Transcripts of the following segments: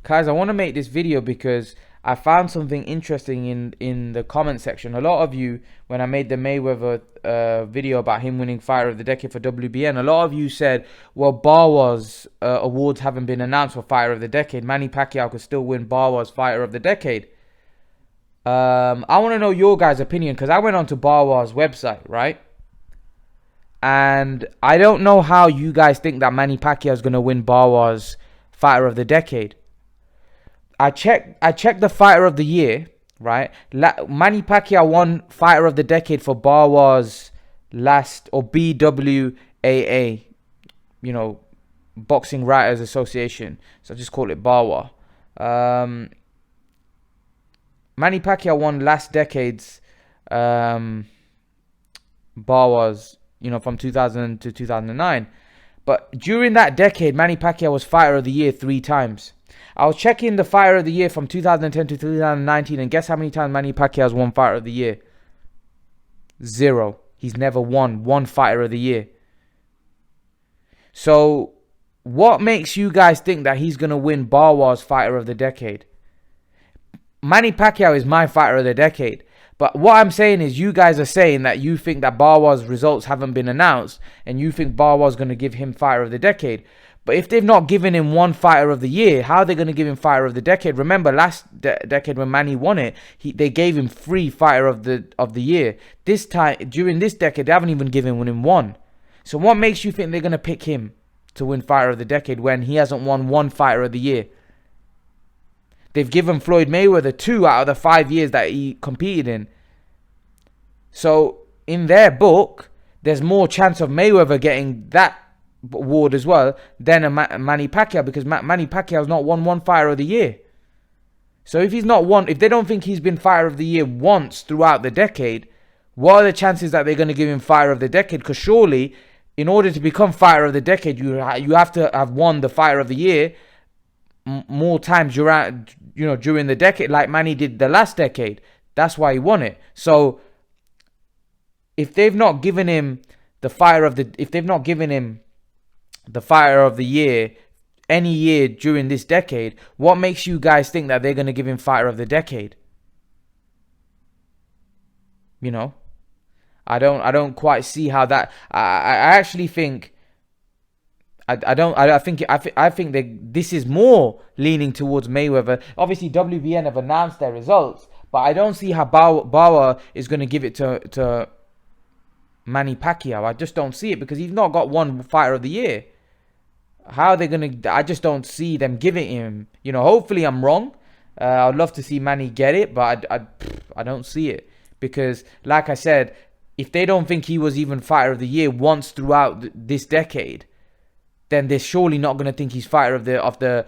Guys, I want to make this video because I found something interesting in the comment section. A lot of you, when I made the Mayweather video about him winning Fighter of the Decade for WBN, a lot of you said, well, Bwaa's awards haven't been announced for Fighter of the Decade. Manny Pacquiao could still win Bwaa's Fighter of the Decade. I want to know your guys' opinion, because I went onto Bwaa's website, right? And I don't know how you guys think that Manny Pacquiao is going to win Bwaa's Fighter of the Decade. I checked the Fighter of the Year, right? Manny Pacquiao won Fighter of the Decade for Bwaa's last, or BWAA, you know, Boxing Writers Association. So I just call it Bwaa. Manny Pacquiao won last decade's Bwaa's, you know, from 2000 to 2009. But during that decade, Manny Pacquiao was Fighter of the Year 3 times. I was checking the Fighter of the Year from 2010 to 2019, and guess how many times Manny Pacquiao's won Fighter of the Year? 0. He's never won one Fighter of the Year. So, what makes you guys think that he's going to win Bwaa's Fighter of the Decade? Manny Pacquiao is my Fighter of the Decade. But what I'm saying is, you guys are saying that you think that Bwaa's results haven't been announced, and you think Bwaa's going to give him Fighter of the Decade. But if they've not given him one Fighter of the Year, how are they going to give him Fighter of the Decade? Remember, last decade when Manny won it, they gave him 3 Fighter of the Year. This time, during this decade, they haven't even given him one. So what makes you think they're going to pick him to win Fighter of the Decade when he hasn't won one Fighter of the Year? They've given Floyd Mayweather 2 out of the 5 years that he competed in. So in their book, there's more chance of Mayweather getting that award as well than a Manny Pacquiao, because Manny Pacquiao's not won one Fighter of the Year. So if he's not won, if they don't think he's been Fighter of the Year once throughout the decade, what are the chances that they're going to give him Fighter of the Decade? Because surely, in order to become Fighter of the Decade, you have to have won the Fighter of the Year more times during the decade, like Manny did the last decade. That's why he won it. So if they've not given him the Fighter of the Year any year during this decade, what makes you guys think that they're going to give him Fighter of the Decade? You know, I don't quite see how that. I actually think. I think that this is more leaning towards Mayweather. Obviously, WBN have announced their results, but I don't see how Bwaa is going to give it to Manny Pacquiao. I just don't see it, because he's not got one Fighter of the Year. How are they going to... I just don't see them giving him... You know, hopefully I'm wrong. I'd love to see Manny get it, but I don't see it. Because, like I said, if they don't think he was even Fighter of the Year once throughout this decade, then they're surely not going to think he's Fighter of the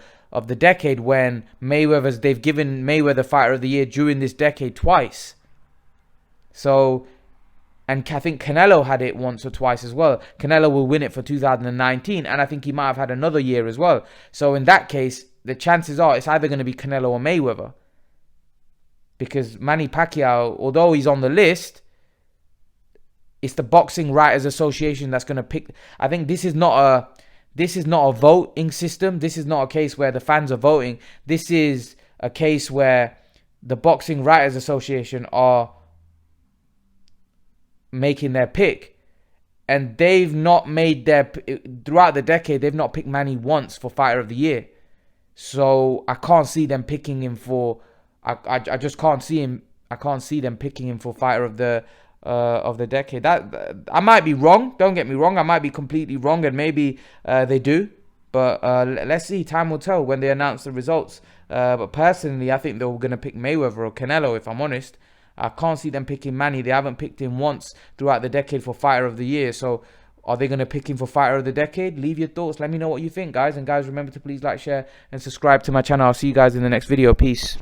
Decade when they've given Mayweather Fighter of the Year during this decade twice. So... And I think Canelo had it once or twice as well. Canelo will win it for 2019. And I think he might have had another year as well. So in that case, the chances are it's either going to be Canelo or Mayweather. Because Manny Pacquiao, although he's on the list, it's the Boxing Writers Association that's going to pick. I think this is not a voting system. This is not a case where the fans are voting. This is a case where the Boxing Writers Association are making their pick, and they've not made throughout the decade, they've not picked Manny once for Fighter of the Year. So I can't see them picking him for I just can't see him. I can't see them picking him for Fighter of the Decade. That I might be wrong, don't get me wrong, I might be completely wrong, and maybe they do, but let's see, time will tell when they announce the results. But personally, I think they're going to pick Mayweather or Canelo, if I'm honest. I can't see them picking Manny. They haven't picked him once throughout the decade for Fighter of the Year. So are they going to pick him for Fighter of the Decade? Leave your thoughts. Let me know what you think, guys. And guys, remember to please like, share, and subscribe to my channel. I'll see you guys in the next video. Peace.